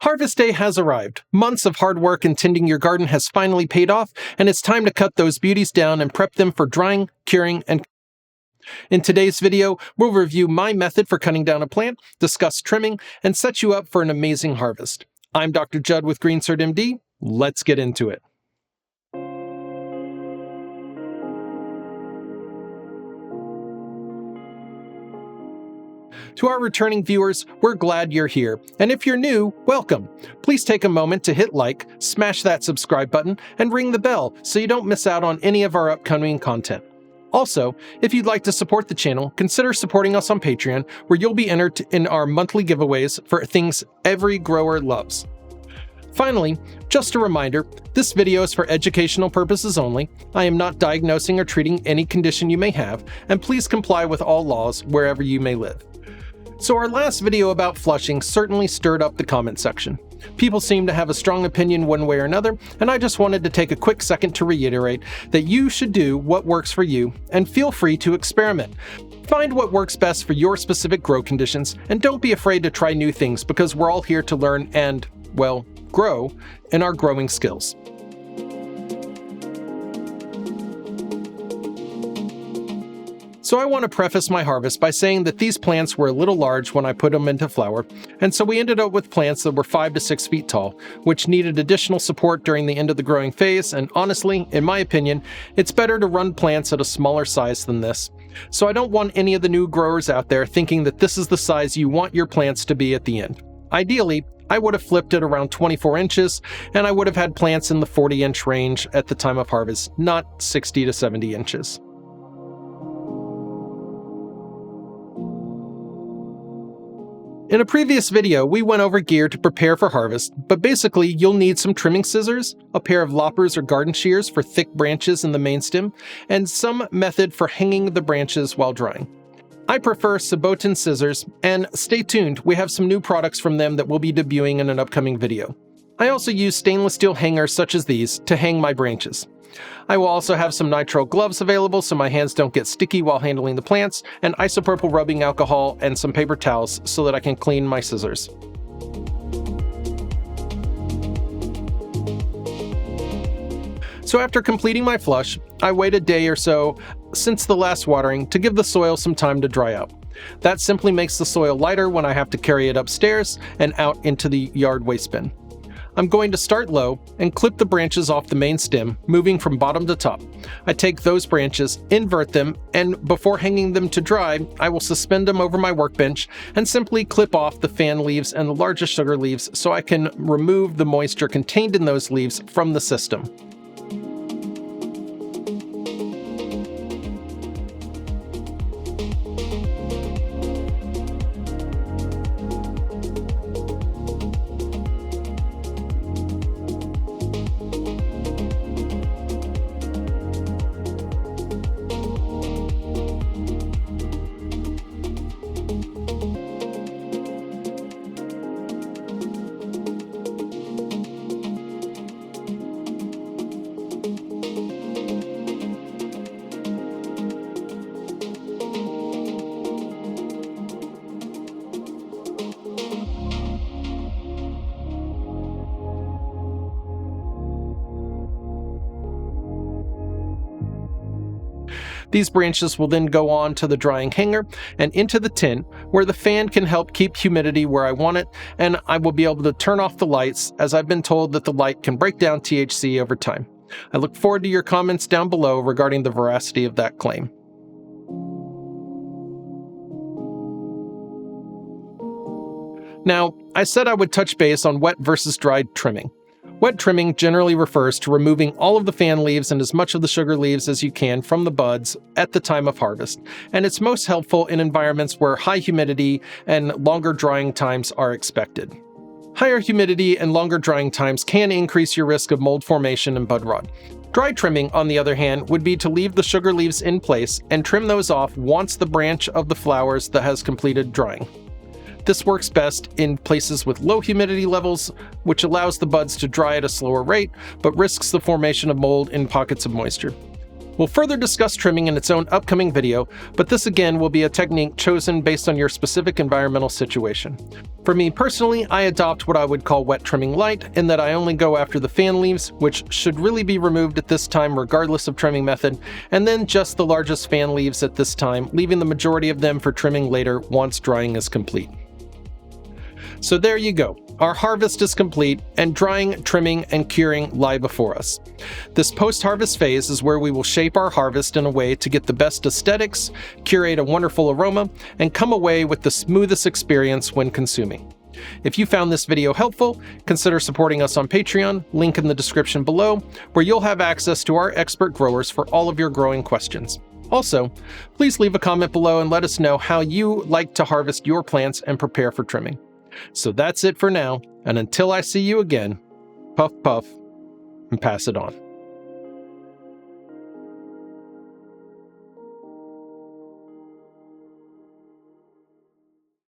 Harvest day has arrived. Months of hard work in tending your garden has finally paid off, and it's time to cut those beauties down and prep them for drying, curing, and... In today's video, we'll review my method for cutting down a plant, discuss trimming, and set you up for an amazing harvest. I'm Dr. Judd with GreenCert MD. Let's get into it. To our returning viewers, we're glad you're here, and if you're new, welcome. Please take a moment to hit like, smash that subscribe button, and ring the bell so you don't miss out on any of our upcoming content. Also, if you'd like to support the channel, consider supporting us on Patreon, where you'll be entered in our monthly giveaways for things every grower loves. Finally, just a reminder, this video is for educational purposes only. I am not diagnosing or treating any condition you may have, and please comply with all laws wherever you may live. So our last video about flushing certainly stirred up the comment section. People seem to have a strong opinion one way or another, and I just wanted to take a quick second to reiterate that you should do what works for you, and feel free to experiment. Find what works best for your specific grow conditions, and don't be afraid to try new things because we're all here to learn and, well, grow in our growing skills. So I want to preface my harvest by saying that these plants were a little large when I put them into flower, and so we ended up with plants that were 5 to 6 feet tall, which needed additional support during the end of the growing phase, and honestly, in my opinion, it's better to run plants at a smaller size than this. So I don't want any of the new growers out there thinking that this is the size you want your plants to be at the end. Ideally, I would have flipped it around 24 inches, and I would have had plants in the 40-inch range at the time of harvest, not 60 to 70 inches. In a previous video, we went over gear to prepare for harvest, but basically you'll need some trimming scissors, a pair of loppers or garden shears for thick branches in the main stem, and some method for hanging the branches while drying. I prefer Sabotin scissors, and stay tuned, we have some new products from them that we'll be debuting in an upcoming video. I also use stainless steel hangers such as these to hang my branches. I will also have some nitrile gloves available so my hands don't get sticky while handling the plants, and isopropyl rubbing alcohol and some paper towels so that I can clean my scissors. So after completing my flush, I wait a day or so since the last watering to give the soil some time to dry out. That simply makes the soil lighter when I have to carry it upstairs and out into the yard waste bin. I'm going to start low and clip the branches off the main stem, moving from bottom to top. I take those branches, invert them, and before hanging them to dry, I will suspend them over my workbench and simply clip off the fan leaves and the largest sugar leaves so I can remove the moisture contained in those leaves from the system. These branches will then go on to the drying hanger and into the tin, where the fan can help keep humidity where I want it, and I will be able to turn off the lights, as I've been told that the light can break down THC over time. I look forward to your comments down below regarding the veracity of that claim. Now, I said I would touch base on wet versus dried trimming. Wet trimming generally refers to removing all of the fan leaves and as much of the sugar leaves as you can from the buds at the time of harvest, and it's most helpful in environments where high humidity and longer drying times are expected. Higher humidity and longer drying times can increase your risk of mold formation and bud rot. Dry trimming, on the other hand, would be to leave the sugar leaves in place and trim those off once the branch of the flowers that has completed drying. This works best in places with low humidity levels, which allows the buds to dry at a slower rate, but risks the formation of mold in pockets of moisture. We'll further discuss trimming in its own upcoming video, but this again will be a technique chosen based on your specific environmental situation. For me personally, I adopt what I would call wet trimming light, in that I only go after the fan leaves, which should really be removed at this time regardless of trimming method, and then just the largest fan leaves at this time, leaving the majority of them for trimming later once drying is complete. So there you go. Our harvest is complete, and drying, trimming, and curing lie before us. This post-harvest phase is where we will shape our harvest in a way to get the best aesthetics, curate a wonderful aroma, and come away with the smoothest experience when consuming. If you found this video helpful, consider supporting us on Patreon, link in the description below, where you'll have access to our expert growers for all of your growing questions. Also, please leave a comment below and let us know how you like to harvest your plants and prepare for trimming. So that's it for now, and until I see you again, puff puff and pass it on.